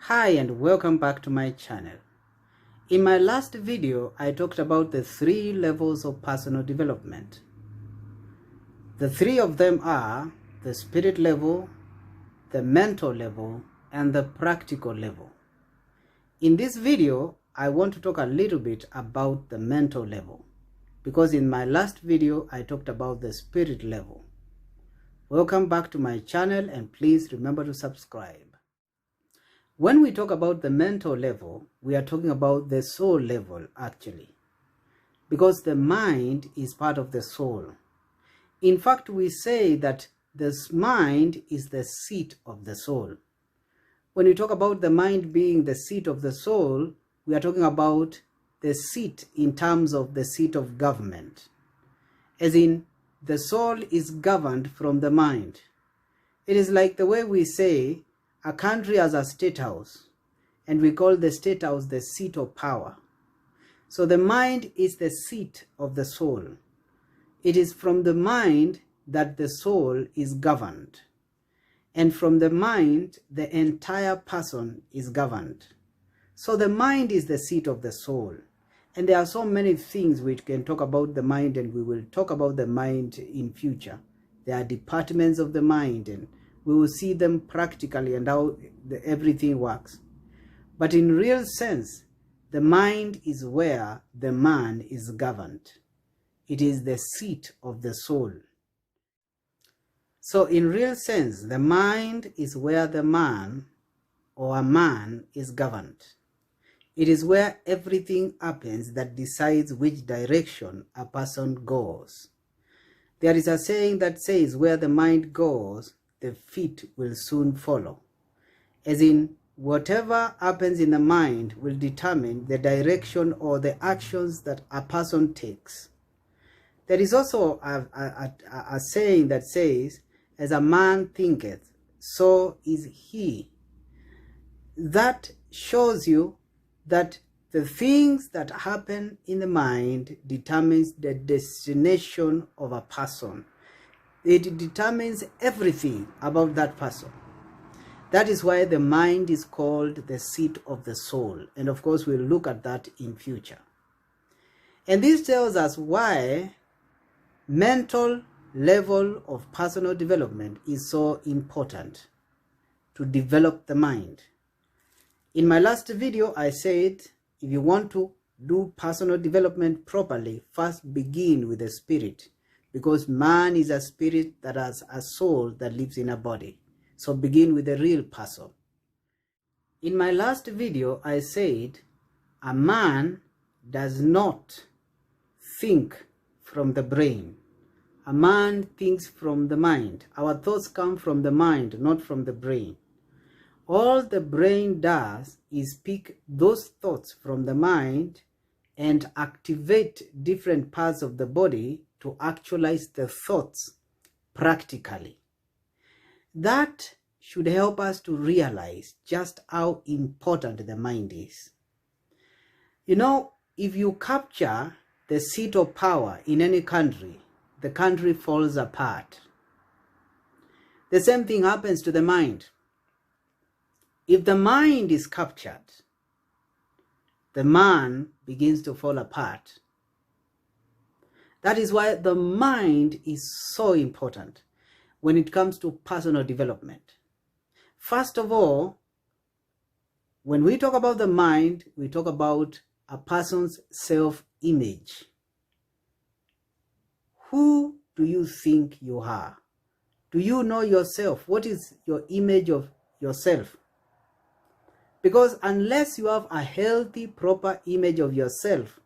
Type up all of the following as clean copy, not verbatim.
Hi and welcome back to my channel. In my last video, I talked about the 3 levels of personal development. The 3 of them are the spirit level, the mental level, and the practical level. In this video, I want to talk a little bit about the mental level, because in my last video, I talked about the spirit level. Welcome back to my channel and please remember to subscribe. When we talk about the mental level, we are talking about the soul level actually, because the mind is part of the soul. In fact, we say that this mind is the seat of the soul. When we talk about the mind being the seat of the soul, we are talking about the seat in terms of the seat of government, as in the soul is governed from the mind. It is like the way we say a country has a state house, and we call the state house the seat of power. So the mind is the seat of the soul. It is from the mind that the soul is governed. And from the mind, the entire person is governed. So the mind is the seat of the soul. And there are so many things which can talk about the mind, and we will talk about the mind in future. There are departments of the mind, and we will see them practically and how everything works. But in real sense, the mind is where the man is governed. It is the seat of the soul. So in real sense, the mind is where the man or a man is governed. It is where everything happens that decides which direction a person goes. There is a saying that says, where the mind goes, the feet will soon follow. As in, whatever happens in the mind will determine the direction or the actions that a person takes. There is also a saying that says, as a man thinketh, so is he. That shows you that the things that happen in the mind determines the destination of a person. It determines everything about that person. That is why the mind is called the seat of the soul. And of course, we'll look at that in future. And this tells us why mental level of personal development is so important to develop the mind. In my last video, I said, if you want to do personal development properly, first begin with the spirit. Because man is a spirit that has a soul that lives in a body. So begin with the real person. In my last video, I said, a man does not think from the brain. A man thinks from the mind. Our thoughts come from the mind, not from the brain. All the brain does is pick those thoughts from the mind and activate different parts of the body to actualize the thoughts practically. That should help us to realize just how important the mind is. You know, if you capture the seat of power in any country, the country falls apart. The same thing happens to the mind. If the mind is captured, the man begins to fall apart. That is why the mind is so important when it comes to personal development. First of all, when we talk about the mind, we talk about a person's self-image. Who do you think you are? Do you know yourself? What is your image of yourself? Because unless you have a healthy, proper image of yourself,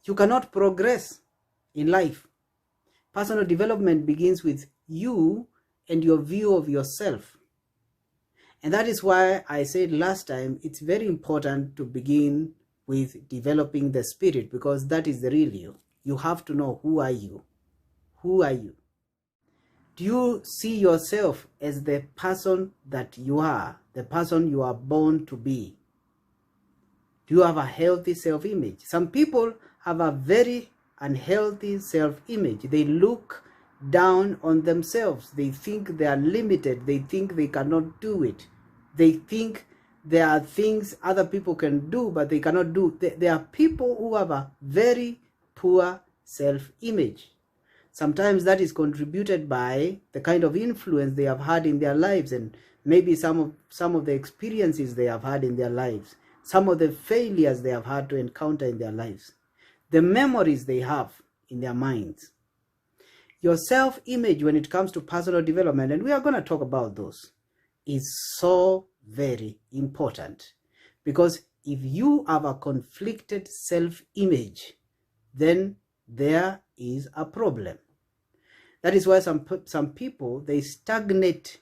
you cannot progress in life. Personal development begins with you and your view of yourself. And that is why I said last time, it's very important to begin with developing the spirit, because that is the real you. You have to know, who are you? Who are you? Do you see yourself as the person that you are, the person you are born to be? Do you have a healthy self-image? Some people have a very unhealthy self-image. They look down on themselves. They think they are limited. They think they cannot do it. They think there are things other people can do, but they cannot do. There are people who have a very poor self-image. Sometimes that is contributed by the kind of influence they have had in their lives, and maybe some of the experiences they have had in their lives, some of the failures they have had to encounter in their lives, the memories they have in their minds. Your self-image when it comes to personal development, and we are going to talk about those, is so very important, because if you have a conflicted self-image, then there is a problem. That is why some people, they stagnate.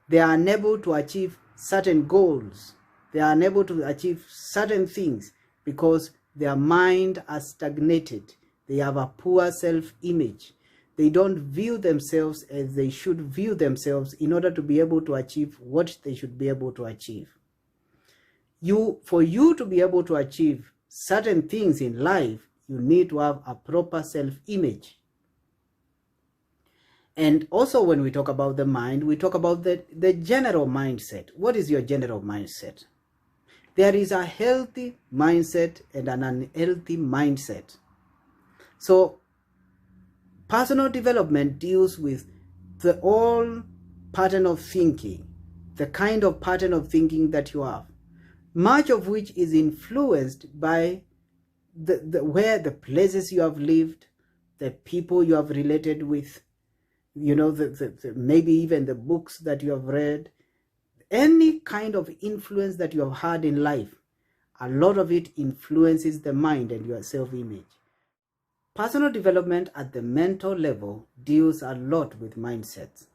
They are unable to achieve certain goals. They are unable to achieve certain things because their mind has stagnated. They have a poor self-image. They don't view themselves as they should view themselves in order to be able to achieve what they should be able to achieve. For you to be able to achieve certain things in life, you need to have a proper self-image. And also when we talk about the mind, we talk about the general mindset. What is your general mindset? There is a healthy mindset and an unhealthy mindset. So personal development deals with the whole pattern of thinking, the kind of pattern of thinking that you have, much of which is influenced by where the places you have lived, the people you have related with, maybe even the books that you have read, any kind of influence that you have had in life. A lot of it influences the mind and your self-image. Personal development at the mental level deals a lot with mindsets,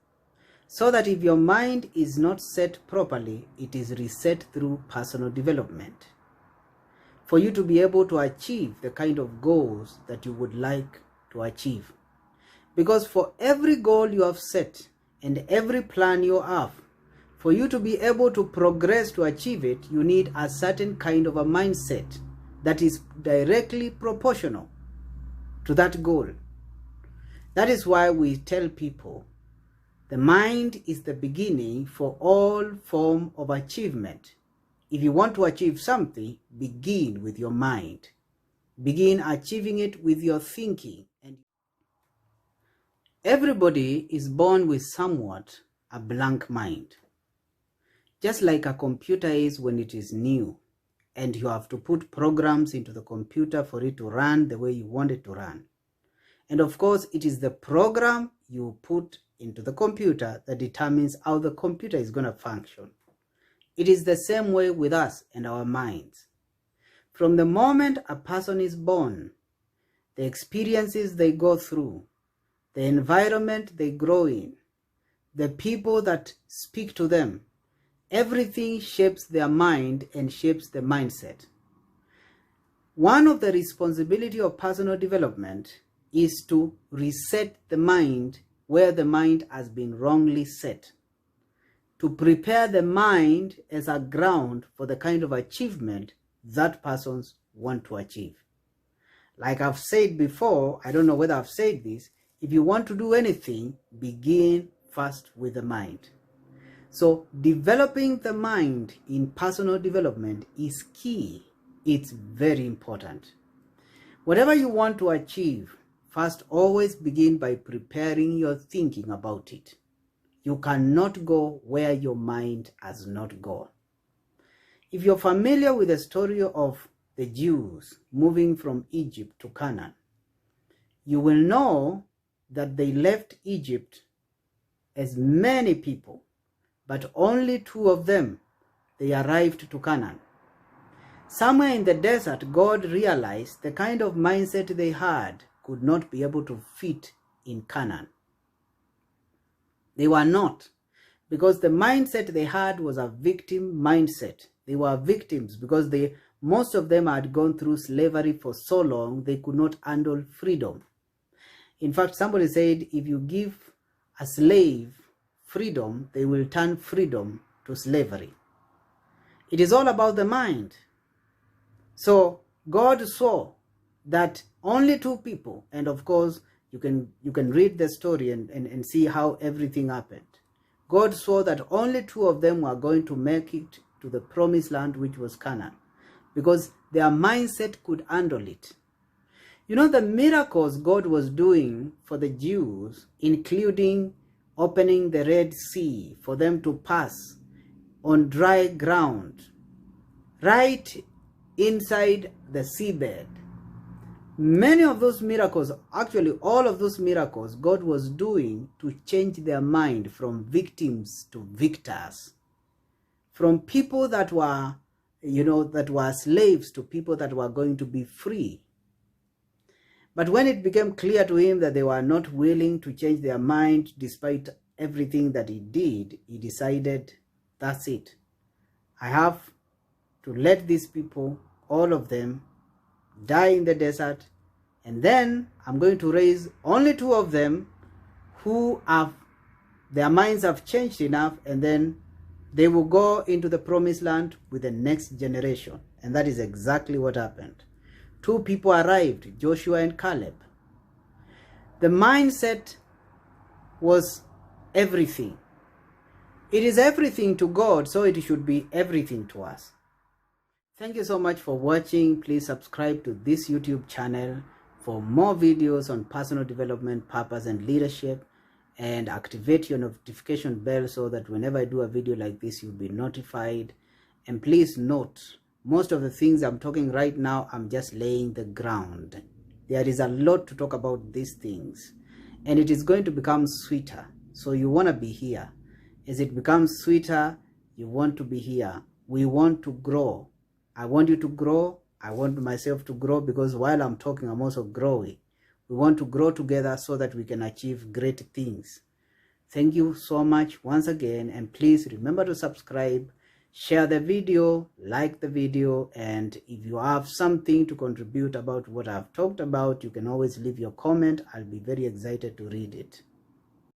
so that if your mind is not set properly, it is reset through personal development for you to be able to achieve the kind of goals that you would like to achieve. Because for every goal you have set and every plan you have, for you to be able to progress to achieve it, you need a certain kind of a mindset that is directly proportional to that goal. That is why we tell people the mind is the beginning for all form of achievement. If you want to achieve something, begin with your mind. Begin achieving it with your thinking. And everybody is born with somewhat a blank mind. Just like a computer is when it is new, and you have to put programs into the computer for it to run the way you want it to run. And of course, it is the program you put into the computer that determines how the computer is going to function. It is the same way with us and our minds. From the moment a person is born, the experiences they go through, the environment they grow in, the people that speak to them, everything shapes their mind and shapes the mindset. One of the responsibilities of personal development is to reset the mind where the mind has been wrongly set, to prepare the mind as a ground for the kind of achievement that persons want to achieve. Like I've said before, I don't know whether I've said this, if you want to do anything, begin first with the mind. So developing the mind in personal development is key. It's very important. Whatever you want to achieve, first always begin by preparing your thinking about it. You cannot go where your mind has not gone. If you're familiar with the story of the Jews moving from Egypt to Canaan, you will know that they left Egypt as many people, but only 2 of them, they arrived to Canaan. Somewhere in the desert, God realized the kind of mindset they had could not be able to fit in Canaan. They were not, because the mindset they had was a victim mindset. They were victims because most of them had gone through slavery for so long, they could not handle freedom. In fact, somebody said, if you give a slave freedom, they will turn freedom to slavery. It is all about the mind. So God saw that only 2 people, and of course you can read the story and see how everything happened. God saw that only 2 of them were going to make it to the promised land, which was Canaan, because their mindset could handle it. You know, the miracles God was doing for the Jews, including opening the Red Sea for them to pass on dry ground, right inside the seabed. Many of those miracles, actually all of those miracles, God was doing to change their mind from victims to victors, from people that were, that were slaves to people that were going to be free. But when it became clear to him that they were not willing to change their mind despite everything that he did, he decided, that's it. I have to let these people, all of them, die in the desert, and then I'm going to raise only 2 of them who have, their minds have changed enough, and then they will go into the promised land with the next generation. And that is exactly what happened. 2 people arrived, Joshua and Caleb. The mindset was everything. It is everything to God, so it should be everything to us. Thank you so much for watching. Please subscribe to this YouTube channel for more videos on personal development, purpose, and leadership, and activate your notification bell so that whenever I do a video like this, you'll be notified. And please note, most of the things I'm talking right now, I'm just laying the ground. There is a lot to talk about these things, and it is going to become sweeter. So you want to be here. As it becomes sweeter, you want to be here. We want to grow. I want you to grow. I want myself to grow, because while I'm talking, I'm also growing. We want to grow together so that we can achieve great things. Thank you so much once again, and please remember to subscribe, share the video, like the video, and if you have something to contribute about what I've talked about, you can always leave your comment. I'll be very excited to read it.